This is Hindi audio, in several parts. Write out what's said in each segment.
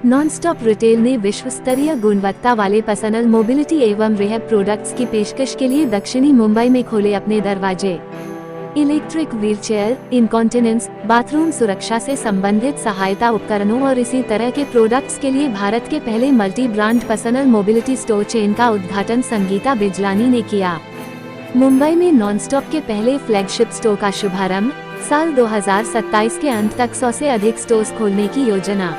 नॉनस्टॉप रिटेल ने विश्व स्तरीय गुणवत्ता वाले पर्सनल मोबिलिटी एवं रिहैब प्रोडक्ट्स की पेशकश के लिए दक्षिणी मुंबई में खोले अपने दरवाजे। इलेक्ट्रिक व्हीलचेयर, इनकॉन्टिनेंस, बाथरूम सुरक्षा से संबंधित सहायता उपकरणों और इसी तरह के प्रोडक्ट्स के लिए भारत के पहले multi brand personal mobility store chain का उद्घाटन संगीता बिजलानी ने किया। मुंबई में नॉनस्टॉप के पहले फ्लैगशिप स्टोर का शुभारंभ, साल 2027 के अंत तक 100 से अधिक स्टोर्स खोलने की योजना।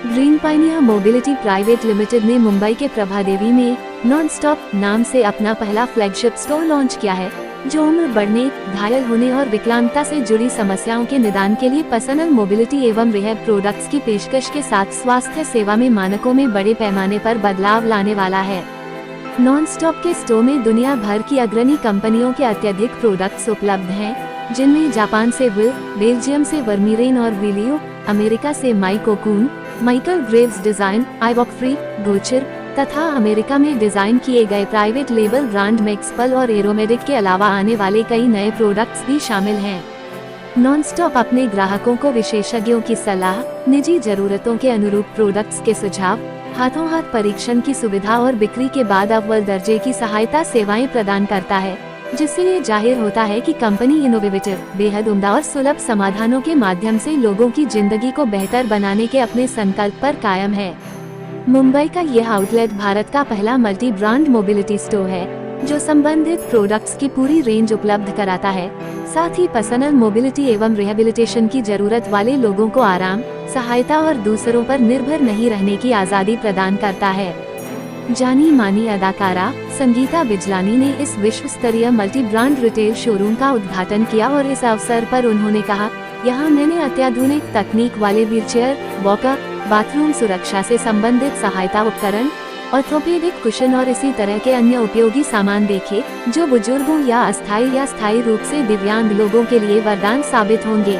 Green pioneer mobility private limited ने मुंबई के प्रभादेवी में नॉनस्टॉप नाम से अपना पहला फ्लैगशिप स्टोर लॉन्च किया है, जो उम्र बढ़ने, घायल होने और विकलांगता से जुड़ी समस्याओं के निदान के लिए पर्सनल मोबिलिटी एवं रिहैब प्रोडक्ट्स की पेशकश के साथ स्वास्थ्य सेवा में मानकों में बड़े पैमाने पर बदलाव लाने वाला है। नॉनस्टॉप के स्टोर में दुनिया भर की अग्रणी कंपनियों के अत्यधिक प्रोडक्ट्स उपलब्ध हैं, जिनमें जापान से विल, बेल्जियम से वर्मीरेन और विलियो, अमेरिका से माइकोकून, माइकल ग्रेव्स डिजाइन, आइवॉक फ्री, गोचर तथा अमेरिका में डिजाइन किए गए प्राइवेट लेबल ब्रांड मैक्सपल और एरोमेडिक के अलावा आने वाले कई नए प्रोडक्ट्स भी शामिल हैं। नॉनस्टॉप अपने ग्राहकों को विशेषज्ञों की सलाह, निजी जरूरतों के अनुरूप प्रोडक्ट्स के सुझाव, हाथों हाथ परीक्षण की सुविधा और बिक्री के बाद अव्वल दर्जे की सहायता सेवाएं प्रदान करता है, जिससे ये जाहिर होता है कि कंपनी इनोवेटिव, बेहद उम्दा और सुलभ समाधानों के माध्यम से लोगों की जिंदगी को बेहतर बनाने के अपने संकल्प पर कायम है। मुंबई का यह आउटलेट भारत का पहला मल्टी ब्रांड मोबिलिटी स्टोर है, जो संबंधित प्रोडक्ट्स की पूरी रेंज उपलब्ध कराता है। साथ ही पर्सनल मोबिलिटी एवं रिहेबिलिटेशन की जरूरत वाले लोगों को आराम, सहायता और दूसरों पर निर्भर नहीं रहने की आज़ादी प्रदान करता है। जानी मानी अदाकारा संगीता बिजलानी ने इस विश्व स्तरीय मल्टी ब्रांड रिटेल शोरूम का उद्घाटन किया और इस अवसर पर उन्होंने कहा, यहाँ मैंने अत्याधुनिक तकनीक वाले व्हीलचेयर, वॉकर, बाथरूम सुरक्षा से संबंधित सहायता उपकरण, ऑर्थोपेडिक कुशन और इसी तरह के अन्य उपयोगी सामान देखे, जो बुजुर्गों या अस्थायी या स्थायी रूप से दिव्यांग लोगों के लिए वरदान साबित होंगे।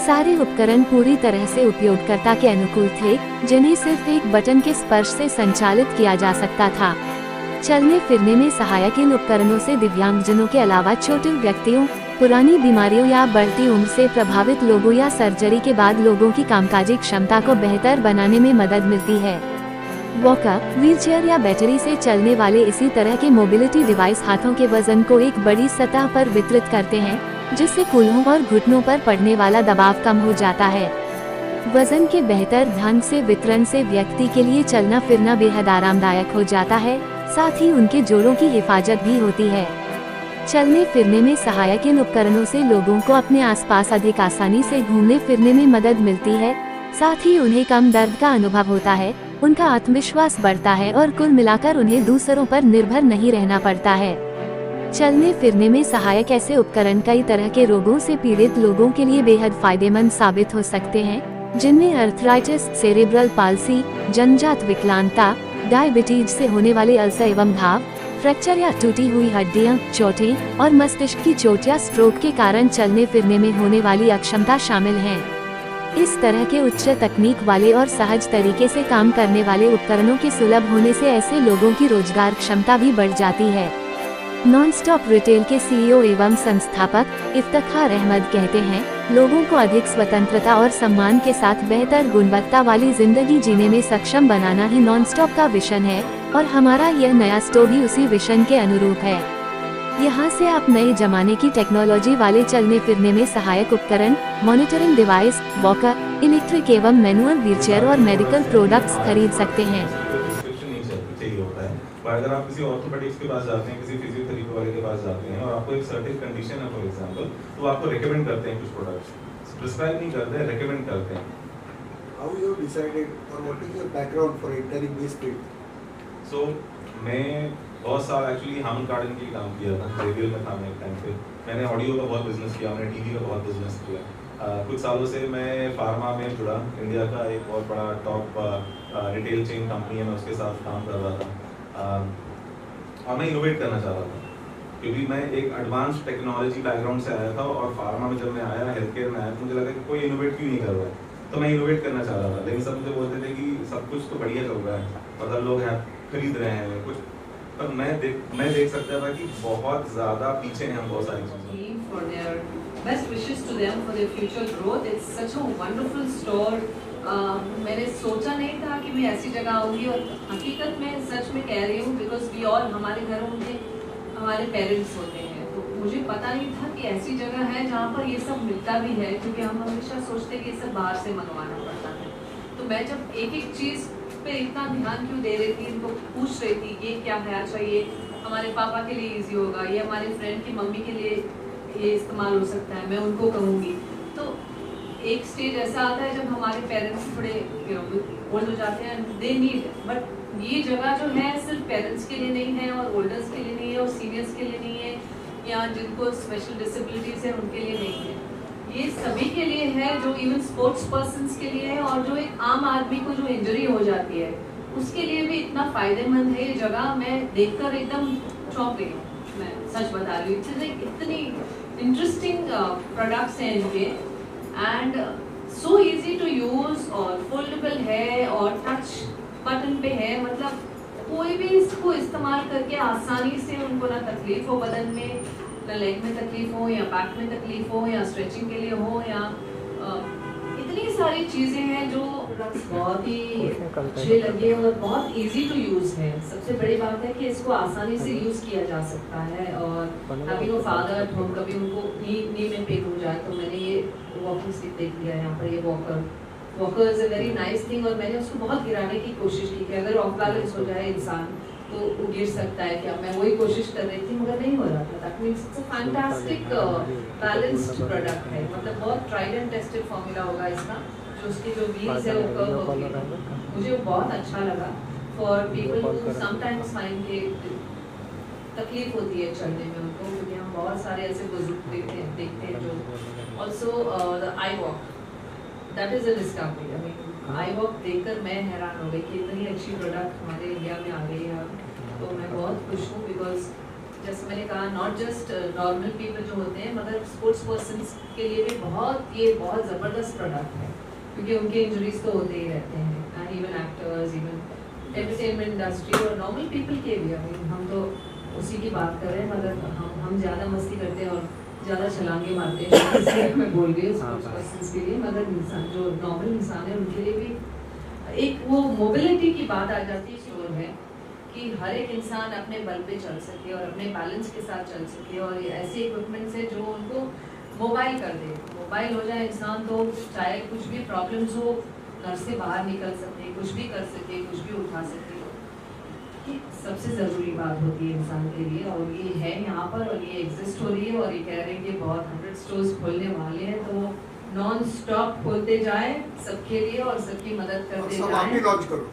सारे उपकरण पूरी तरह से उपयोगकर्ता के अनुकूल थे, जिन्हें सिर्फ एक बटन के स्पर्श से संचालित किया जा सकता था। चलने फिरने में सहायक इन उपकरणों से दिव्यांगजनों के अलावा छोटे व्यक्तियों, पुरानी बीमारियों या बढ़ती उम्र से प्रभावित लोगों या सर्जरी के बाद लोगों की कामकाजी क्षमता को बेहतर बनाने में मदद मिलती है। वॉकर, व्हीलचेयर या बैटरी से चलने वाले इसी तरह के मोबिलिटी डिवाइस हाथों के वजन को एक बड़ी सतह पर वितरित करते हैं, जिससे कूल्हों और घुटनों पर पड़ने वाला दबाव कम हो जाता है। वजन के बेहतर ढंग से वितरण से व्यक्ति के लिए चलना फिरना बेहद आरामदायक हो जाता है, साथ ही उनके जोड़ों की हिफाजत भी होती है। चलने फिरने में सहायक इन उपकरणों से लोगों को अपने आसपास अधिक आसानी से घूमने फिरने में मदद मिलती है, साथ ही उन्हें कम दर्द का अनुभव होता है, उनका आत्मविश्वास बढ़ता है और कुल मिलाकर उन्हें दूसरों पर निर्भर नहीं रहना पड़ता है। चलने फिरने में सहायक ऐसे उपकरण कई तरह के रोगों से पीड़ित लोगों के लिए बेहद फायदेमंद साबित हो सकते हैं, जिनमें अर्थराइटिस, सेरेब्रल पाल्सी, जन्मजात विकलांगता, डायबिटीज से होने वाले अल्सर एवं घाव, फ्रैक्चर या टूटी हुई हड्डियां, चोटें और मस्तिष्क की चोट या स्ट्रोक के कारण चलने फिरने में होने वाली अक्षमता शामिल हैं। इस तरह के उच्च तकनीक वाले और सहज तरीके से काम करने वाले उपकरणों के सुलभ होने से ऐसे लोगों की रोजगार क्षमता भी बढ़ जाती है। नॉनस्टॉप रिटेल के सीईओ एवं संस्थापक इफ्तिखार अहमद कहते हैं, लोगों को अधिक स्वतंत्रता और सम्मान के साथ बेहतर गुणवत्ता वाली जिंदगी जीने में सक्षम बनाना ही नॉनस्टॉप का विजन है और हमारा यह नया स्टोर भी उसी विजन के अनुरूप है। यहाँ से आप नए जमाने की टेक्नोलॉजी वाले चलने फिरने में सहायक उपकरण, मॉनिटरिंग डिवाइस, वॉकर, इलेक्ट्रिक एवं मैनुअल व्हीलचेयर और मेडिकल प्रोडक्ट्स खरीद सकते हैं। अगर आप किसी ऑर्थोपेडिक्स के पास जाते हैं, किसी फिजियोथेरेपी वाले के पास जाते हैं और आपको एक सर्टेन कंडीशन है फॉर एग्जांपल, तो आपको रेकमेंड करते हैं कुछ प्रोडक्ट्स, प्रिस्क्राइब नहीं करते हैं, रेकमेंड करते हैं। How you decided or what is your background for entering this field? So मैं बहुत साल एक्चुअली हामन गार्डन के लिए काम किया था, रेडियो में था मैं एक टाइम पे। मैंने ऑडियो का बहुत बिजनेस किया, मैंने टीवी का बहुत बिजनेस किया। कुछ सालों से मैं फार्मा में जुड़ा, इंडिया का एक बहुत बड़ा टॉप रिटेल चेन कंपनी है, मैं उसके साथ काम कर रहा था। और मैं इनोवेट करना चाह रहा था, क्योंकि मैं एक एडवांस टेक्नोलॉजी बैकग्राउंड से आया था और फार्मा में जब मैं आया, हेल्थ केयर में आया, तो मुझे लगा कि कोई इनोवेट क्यों नहीं कर रहा है, तो मैं इनोवेट करना चाह रहा था। लेकिन सब मुझे बोलते थे कि सब कुछ तो बढ़िया चल रहा है, मतलब लोग हैं खरीद रहे हैं कुछ, पर मैं देख सकता था कि बहुत ज़्यादा पीछे हैं हम बहुत सारी चीज़ों। Best wishes to them for their future growth. It's such a wonderful store. मैंने सोचा नहीं था कि मैं ऐसी जगह आऊँगी, और हकीकत में सच में कह रही हूँ, बिकॉज वी ऑल, हमारे घरों में हमारे पेरेंट्स होते हैं, तो मुझे पता नहीं था कि ऐसी जगह है जहाँ पर ये सब मिलता भी है, क्योंकि हम हमेशा सोचते कि ये सब बाहर से मंगवाना पड़ता है। तो मैं जब एक एक चीज़ पे इतना ध्यान क्यों दे रही थी, इनको पूछ रही थी ये क्या है, अच्छा ये हमारे पापा के लिए ईजी होगा, ये हमारे फ्रेंड की मम्मी के लिए ये इस्तेमाल हो सकता है, मैं उनको कहूँगी। तो एक स्टेज ऐसा आता है जब हमारे पेरेंट्स थोड़े ओल्ड हो जाते हैं, दे नीड, बट ये जगह जो है सिर्फ पेरेंट्स के लिए नहीं है, और ओल्डर्स के लिए नहीं है, और सीनियर्स के लिए नहीं है, या जिनको स्पेशल डिसेबिलिटीज है उनके लिए नहीं है, ये सभी के लिए है, जो इवन स्पोर्ट्स पर्सन्स के लिए है, और जो एक आम आदमी को जो इंजरी हो जाती है उसके लिए भी इतना फायदेमंद है ये जगह। मैं देखकर एकदम चौंक गई हूँ, मैं सच बता रही हूँ। इतनी इंटरेस्टिंग प्रोडक्ट्स हैं इनके, and so easy to use, और फोल्डेबल है, और टच बटन पे है, मतलब कोई भी इसको इस्तेमाल करके आसानी से, उनको ना तकलीफ हो बदन में, ना लेग में तकलीफ हो, या बैक में तकलीफ हो, या स्ट्रेचिंग के लिए हो, या इतनी सारी चीज़ें हैं जो बहुत ही अच्छे लगे और बहुत इजी टू यूज़ है। सबसे बड़ी बात है कि इसको आसानी से यूज़ किया जा सकता है, और अभी वो फादर एट होम कभी उनको नी में पेन हो जाए, तो मैंने ये वॉकिंग स्टिक देख लिया यहाँ पर, ये walker is a very nice thing, और मैंने उसको बहुत गिराने की कोशिश की कि अगर ऑफ बैलेंस हो जाए इंसान तो वो गिर सकता है क्या, मैं वही कोशिश कर रही थी मगर नहीं हो रहा था। That means it's a fantastic balanced product है, मतलब बहुत ट्राइड एंड टेस्टेड फॉर्मूला होगा इसका, जो उसकी जो व्हील्स है वो कर्व होती है, मुझे वो बहुत अच्छा लगा। For people who sometimes find के तकलीफ होती है चलने में उनको, क्योंकि हम बहुत सारे ऐसे बुजुर्ग देखते हैं जो also the I walk, that is a discovery. I mean I walk देखकर मैं हैरान हो गई कि इतनी अच्छी प्रोडक्ट हमारे इंडिया में आ गई है, तो मैं बहुत खुश हूँ, बिकॉज जैसे मैंने कहा नॉट जस्ट नॉर्मल पीपल जो होते हैं, मगर स्पोर्ट्स पर्सन्स के लिए भी ये बहुत ज़बरदस्त प्रोडक्ट है, क्योंकि उनके इंजरीज तो होते ही रहते हैं, and even actors, even entertainment industry और नॉर्मल पीपल के भी। आई मीन हम तो उसी की बात कर रहे हैं, मगर हम ज़्यादा मस्ती करते हैं और ज़्यादा छलांगे मारते हैं, इसलिए मैं बोल रही हूँ स्पोर्ट्स पर्सन्स के लिए, मगर इंसान जो नॉर्मल इंसान है उनके लिए भी एक वो मोबिलिटी की बात आ जाती है स्टोर में, कि हर एक इंसान अपने बल पे चल सके और अपने बैलेंस के साथ चल सके, और ऐसे इक्विपमेंट्स है जो उनको मोबाइल कर दे। मोबाइल हो जाए इंसान तो चाहे कुछ भी प्रॉब्लम्स हो, घर से बाहर निकल सके, कुछ भी कर सके, कुछ भी उठा सके, ये सबसे ज़रूरी बात होती है इंसान के लिए, और ये है यहाँ पर, और ये एग्जिस्ट हो रही है, और ये कह रहे हैं कि बहुत 100 स्टोर्स खोलने वाले हैं, तो नॉन स्टॉप खोलते जाए सबके लिए और सबकी मदद करते जाए। लॉन्च करो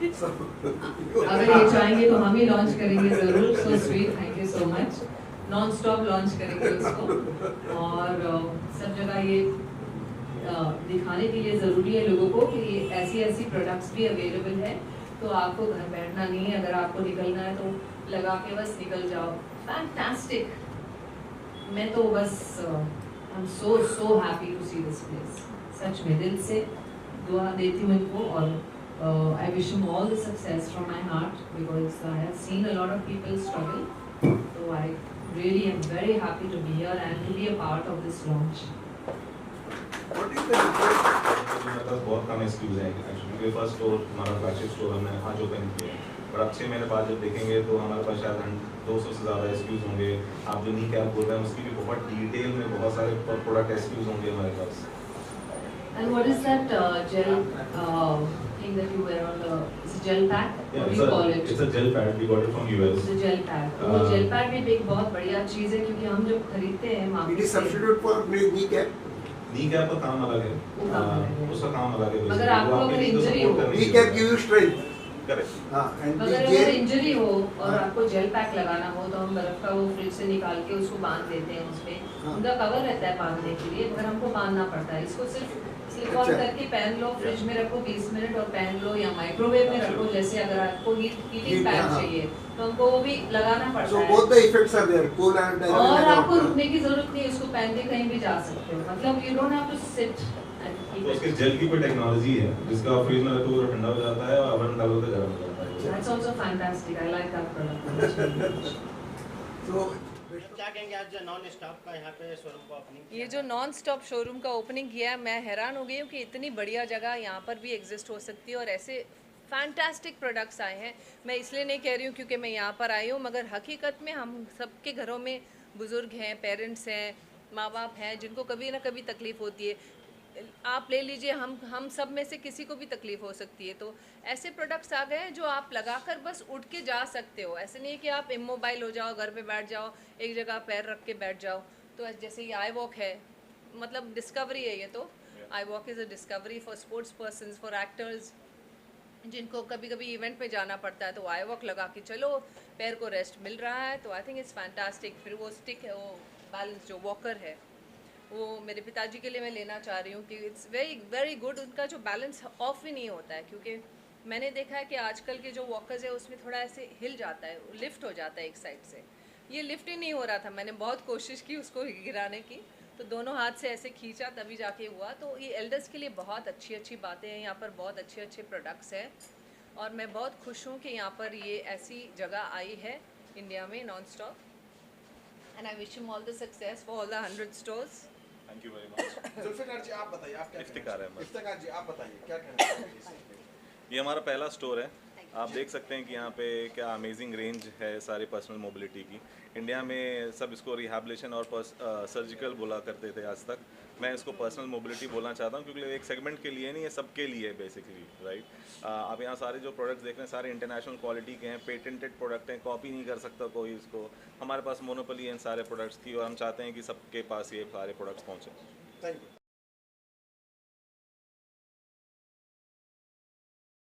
अगर ये चाहेंगे तो हम ही लॉन्च करेंगे ज़रूर। So sweet, thank you so much. Non stop launch करेंगे उसको, और सब जगह ये दिखाने के लिए ज़रूरी है लोगों को कि ऐसी प्रोडक्ट्स भी अवेलेबल है, तो आपको घर बैठना नहीं है, अगर आपको निकलना है तो लगा के बस निकल जाओ। फैंटास्टिक, मैं तो बस I am so happy to see this place. सच में दिल से दुआ देती हूँ इनको, और I wish him all the success from my heart, because I have seen a lot of people struggle, तो I really am very happy to be here and to be a part of this launch. What is the difference? मेरे पास बहुत कम एक्सक्यूज हैं एक्चुअली, क्योंकि फर्स्ट स्टोर हमारा फ्लैगशिप स्टोर हमने आज ओपन किया है, और अब 6 महीने बाद जब देखेंगे तो हमारे पास शायद 200 से ज़्यादा एक्सक्यूज होंगे। आप जो नी कैप बोल रहे हैं उसकी भी बहुत डिटेल में बहुत सारे प्रोडक्ट एक्सक्यूज होंगे हमारे पास। And what is that gel thing that you wear on the, is it gel pack? Yeah, what do you call it? It's a gel pad, we got it from US. It's a gel pack. वो gel pack भी एक बहुत बढ़िया चीज़ है, क्योंकि हम जब खरीदते हैं It मार्केट is से, substitute for knee cap. Knee cap का काम अलग है, वो काम अलग है। उसका काम अलग है। मगर आपको अगर injury हो, Knee cap give you strength. Correct. हाँ, and अगर the अगर gel. इंजरी हो और आपको जेल पैक लगाना हो, तो हम बर्फ का वो फ्रिज से निकाल के उसको बांध देते हैं उसमें, हाँ। उनका कवर रहता है बांधने के लिए, मगर हमको बांधना पड़ता है। इसको सिर्फ स्लिप ऑन अच्छा। करके पहन लो, फ्रिज में रखो 20 मिनट और पहन लो, या माइक्रोवेव में रखो, जैसे अगर आपको हीटिंग पैक हाँ। चाहिए तो हमको वो भी लगाना पड़ता So है, both the effects are there. Cool and और आपको रुकने की जरूरत नहीं है, उसको पहन के कहीं भी जा सकते हो, मतलब you don't have to sit. तो उसके जेल की कोई टेक्नोलॉजी है जिसका आप फ्रिज में रखो तो ठंडा हो जाता है, और ओवन डालो तो गर्म हो जाता है। That's also fantastic. I like that product. So क्या कहेंगे आज नॉन स्टॉप का यहाँ पे शोरूम का ओपनिंग ये जो नॉन स्टॉप शोरूम का ओपनिंग किया है, मैं हैरान हो गई हूँ कि इतनी बढ़िया जगह यहाँ पर भी एग्जिस्ट हो सकती है और ऐसे फैंटास्टिक प्रोडक्ट्स आए हैं। मैं इसलिए नहीं कह रही हूँ क्योंकि मैं यहाँ पर आई हूँ, मगर हकीकत में हम सबके घरों में बुज़ुर्ग हैं, पेरेंट्स हैं, माँ बाप हैं जिनको कभी ना कभी तकलीफ़ होती है। आप ले लीजिए, हम सब में से किसी को भी तकलीफ़ हो सकती है। तो ऐसे प्रोडक्ट्स आ गए हैं जो आप लगाकर बस उठ के जा सकते हो। ऐसे नहीं है कि आप इमोबाइल हो जाओ, घर पे बैठ जाओ, एक जगह पैर रख के बैठ जाओ। तो जैसे ये आई वॉक है, मतलब डिस्कवरी है ये तो। I walk is a discovery for sports persons, for actors जिनको कभी कभी इवेंट पे जाना पड़ता है, तो आई वॉक लगा के चलो, पैर को रेस्ट मिल रहा है। तो आई थिंक इट्स फैंटास्टिक। फिर वो स्टिक है, वो बैलेंस जो वॉकर है, वो मेरे पिताजी के लिए मैं लेना चाह रही हूँ कि इट्स वेरी वेरी गुड। उनका जो बैलेंस ऑफ ही नहीं होता है, क्योंकि मैंने देखा है कि आजकल के जो वॉकर्स है उसमें थोड़ा ऐसे हिल जाता है, लिफ्ट हो जाता है एक साइड से। ये लिफ्ट ही नहीं हो रहा था, मैंने बहुत कोशिश की उसको गिराने की, तो दोनों हाथ से ऐसे खींचा तभी जाके हुआ। तो ये एल्डर्स के लिए बहुत अच्छी अच्छी बातें हैं, यहाँ पर बहुत अच्छे अच्छे प्रोडक्ट्स हैं और मैं बहुत खुश हूँ कि यहाँ पर ये ऐसी जगह आई है इंडिया में, non stop. And I wish him all the success for all the 100 stores. Thank you very much. Zulfikar ji आप बताइए, आप क्या इफ्तिकार अहमद। इफ्तिकार जी आप बताइए क्या कहना चाहेंगे इस पे? ये हमारा पहला स्टोर है। आप देख सकते हैं कि यहाँ पे क्या अमेजिंग रेंज है सारे पर्सनल मोबिलिटी की। इंडिया में सब इसको रिहैबिलिटेशन और सर्जिकल बोला करते थे आज तक। मैं इसको पर्सनल मोबिलिटी बोलना चाहता हूँ क्योंकि एक सेगमेंट के लिए नहीं, ये सबके लिए है बेसिकली, राइट। आप यहाँ सारे जो प्रोडक्ट्स देख रहे हैं सारे इंटरनेशनल क्वालिटी के हैं, पेटेंटेड प्रोडक्ट हैं, कॉपी नहीं कर सकता कोई इसको। हमारे पास मोनोपोली है इन सारे प्रोडक्ट्स की और हम चाहते हैं कि सबके पास ये सारे प्रोडक्ट्स पहुँचें। Thank you.